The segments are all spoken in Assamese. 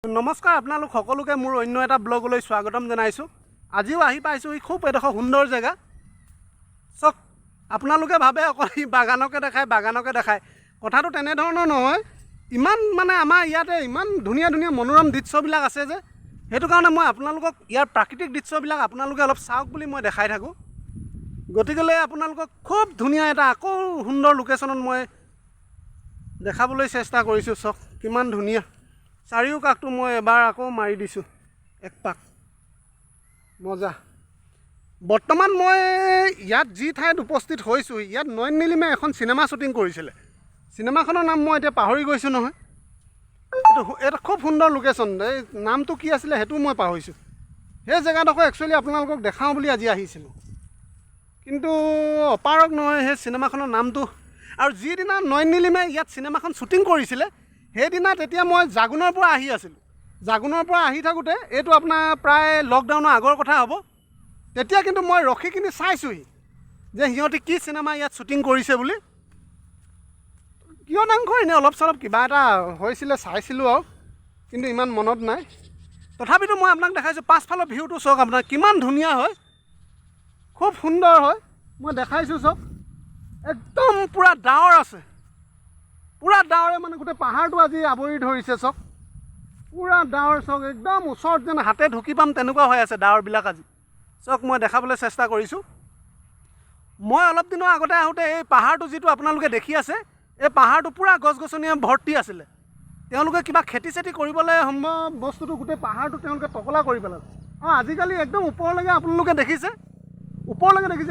নমস্কাৰ আপোনালোক সকলোকে মোৰ অন্য এটা ব্লগলৈ স্বাগতম জনাইছোঁ। আজিও আহি পাইছোঁ এই খুব এডোখৰ সুন্দৰ জেগা। চক আপোনালোকে ভাবে অকল বাগানকে দেখায় কথাটো তেনেধৰণৰ নহয়। ইমান মানে আমাৰ ইয়াতে ইমান ধুনীয়া ধুনীয়া মনোৰম দৃশ্যবিলাক আছে যে সেইটো কাৰণে মই আপোনালোকক ইয়াৰ প্ৰাকৃতিক দৃশ্যবিলাক আপোনালোকে অলপ চাওক বুলি মই দেখাই থাকোঁ। গতিকেলৈ আপোনালোকক খুব ধুনীয়া এটা আকৌ সুন্দৰ লোকেশ্যনত মই দেখাবলৈ চেষ্টা কৰিছোঁ। চক কিমান ধুনীয়া চাৰিওকাষটো মই এবাৰ আকৌ মাৰি দিছোঁ এক পাক মজা। বৰ্তমান মই ইয়াত যি ঠাইত উপস্থিত হৈছোঁ ইয়াত নয়ন নীলিমে এখন চিনেমা শ্বুটিং কৰিছিলে। চিনেমাখনৰ নাম মই এতিয়া পাহৰি গৈছোঁ নহয়। এটা খুব সুন্দৰ লোকেশ্যন, এই নামটো কি আছিলে সেইটোও মই পাহৰিছোঁ। সেই জেগাডোখৰ একচুৱেলি আপোনালোকক দেখাওঁ বুলি আজি আহিছিলোঁ, কিন্তু অপাৰক নহয় সেই চিনেমাখনৰ নামটো। আৰু যিদিনা নয়ন নীলিমে ইয়াত চিনেমাখন শ্বুটিং কৰিছিলে সেইদিনা তেতিয়া মই জাগুনৰ পৰা আহি আছিলোঁ। জাগুনৰ পৰা আহি থাকোঁতে এইটো আপোনাৰ প্ৰায় লকডাউনৰ আগৰ কথা হ'ব। তেতিয়া কিন্তু মই ৰখি কিনি চাইছোঁহি যে সিহঁতে কি চিনেমা ইয়াত শ্বুটিং কৰিছে বুলি। কিয়দাংশ এনেই অলপ চলপ কিবা এটা হৈছিলে চাইছিলোঁ আৰু, কিন্তু ইমান মনত নাই। তথাপিতো মই আপোনাক দেখাইছোঁ পাছফালৰ ভিউটো চাওক, আপোনাৰ কিমান ধুনীয়া হয়, খুব সুন্দৰ হয়। মই দেখাইছোঁ চাওক, একদম পূৰা ডাৱৰ আছে, পূৰা ডাৱৰে মানে গোটেই পাহাৰটো আজি আৱৰি ধৰিছে। চাওক পূৰা ডাৱৰ, চাওক একদম ওচৰত যেন হাতে ঢুকি পাম তেনেকুৱা হৈ আছে ডাৱৰবিলাক আজি। চাওক মই দেখাবলৈ চেষ্টা কৰিছোঁ। মই অলপ দিনৰ আগতে আহোঁতে এই পাহাৰটো যিটো আপোনালোকে দেখি আছে এই পাহাৰটো পূৰা গছ গছনিয়ে ভৰ্তি আছিলে। তেওঁলোকে কিবা খেতি চেতি কৰিবলৈ সম্ভৱ বস্তুটো গোটেই পাহাৰটো তেওঁলোকে টকলা কৰি পেলালে। অঁ আজিকালি একদম ওপৰলৈকে আপোনালোকে দেখিছে,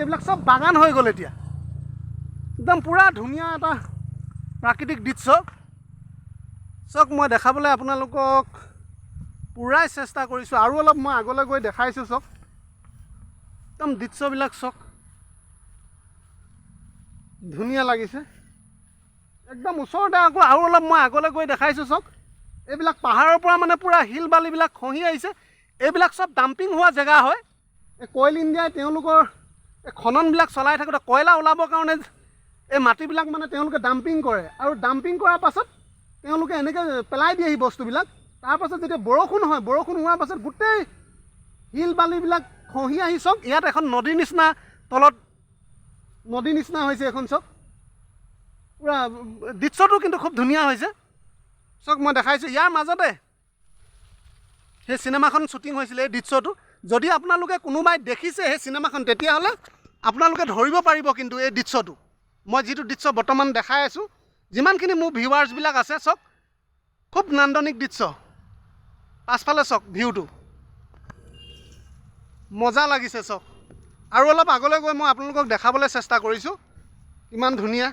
এইবিলাক চব বাগান হৈ গ'ল এতিয়া। একদম পূৰা ধুনীয়া এটা প্ৰাকৃতিক দৃশ্য। চাওক মই দেখাবলৈ আপোনালোকক পূৰাই চেষ্টা কৰিছোঁ, আৰু অলপ মই আগলৈ গৈ দেখাইছোঁ। চাওক একদম দৃশ্যবিলাক চাওক, ধুনীয়া লাগিছে একদম ওচৰতে। আকৌ আৰু অলপ মই আগলৈ গৈ দেখাইছোঁ। চাওক এইবিলাক পাহাৰৰ পৰা মানে পূৰা শিল বালিবিলাক খহি আহিছে। এইবিলাক চব ডাম্পিং হোৱা জেগা হয়। এই কয়ল ইণ্ডিয়াই তেওঁলোকৰ এই খননবিলাক চলাই থাকোঁতে কয়লা ওলাবৰ কাৰণে এই মাটিবিলাক মানে তেওঁলোকে ডাম্পিং কৰে, আৰু ডাম্পিং কৰাৰ পাছত তেওঁলোকে এনেকৈ পেলাই দিয়েহি বস্তুবিলাক। তাৰপাছত যেতিয়া বৰষুণ হয়, বৰষুণ হোৱাৰ পাছত গোটেই শিল বালিবিলাক খহি আহি চাওক ইয়াত এখন নদীৰ নিচিনা, তলত নদীৰ নিচিনা হৈছে এখন। চাওক পূৰা দৃশ্যটো কিন্তু খুব ধুনীয়া হৈছে। চাওক মই দেখাইছোঁ ইয়াৰ মাজতে সেই চিনেমাখন শ্বুটিং হৈছিলে। এই দৃশ্যটো যদি আপোনালোকে কোনোবাই দেখিছে সেই চিনেমাখন, তেতিয়াহ'লে আপোনালোকে ধৰিব পাৰিব কিন্তু এই দৃশ্যটো মই যিটো দৃশ্য বৰ্তমান দেখাই আছোঁ। যিমানখিনি মোৰ ভিউৱাৰ্ছবিলাক আছে চাওক খুব নান্দনিক দৃশ্য। পাছফালে চাওক ভিউটো মজা লাগিছে। চাওক আৰু অলপ আগলৈ গৈ মই আপোনালোকক দেখাবলৈ চেষ্টা কৰিছোঁ কিমান ধুনীয়া।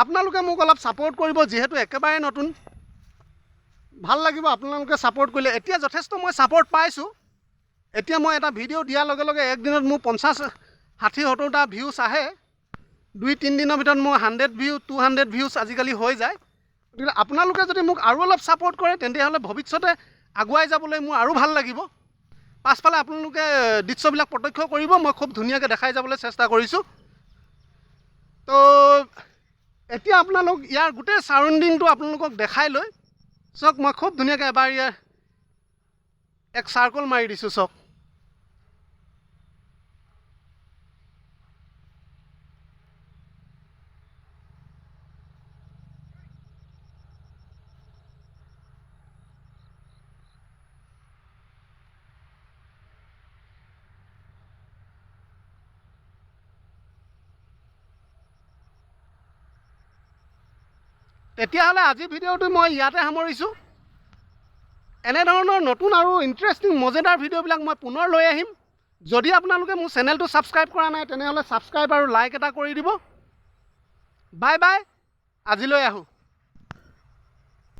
আপোনালোকে মোক অলপ ছাপোৰ্ট কৰিব, যিহেতু একেবাৰে নতুন, ভাল লাগিব আপোনালোকে ছাপোৰ্ট কৰিলে। এতিয়া যথেষ্ট মই ছাপোৰ্ট পাইছোঁ। এতিয়া মই এটা ভিডিঅ' দিয়াৰ লগে লগে একদিনত মোৰ 50-60-70টা ভিউজ আহে। 2-3 দিনৰ ভিতৰত মোৰ 100 ভিউ 200 ভিউজ আজিকালি হৈ যায়। গতিকে আপোনালোকে যদি মোক আৰু অলপ ছাপোৰ্ট কৰে তেতিয়াহ'লে ভৱিষ্যতে আগুৱাই যাবলৈ মোৰ আৰু ভাল লাগিব। পাছফালে আপোনালোকে দৃশ্যবিলাক প্ৰত্যক্ষ কৰিব, মই খুব ধুনীয়াকৈ দেখাই যাবলৈ চেষ্টা কৰিছোঁ। তো এতিয়া আপোনালোক ইয়াৰ গোটেই ছাৰাউণ্ডিংটো আপোনালোকক দেখাই লৈ চাওক মই খুব ধুনীয়াকৈ এবাৰ ইয়াৰ এক চাৰ্কল মাৰি দিছোঁ। চাওক তেতিয়াহ'লে আজিৰ ভিডিঅ'টো মই ইয়াতে সামৰিছোঁ। এনেধৰণৰ নতুন আৰু ইণ্টাৰেষ্টিং মজেদাৰ ভিডিঅ'বিলাক মই পুনৰ লৈ আহিম। যদি আপোনালোকে মোৰ চেনেলটো ছাবস্ক্ৰাইব কৰা নাই তেনেহ'লে ছাবস্ক্ৰাইব আৰু লাইক এটা কৰি দিব। বাই বাই, আজিলৈ আহোঁ।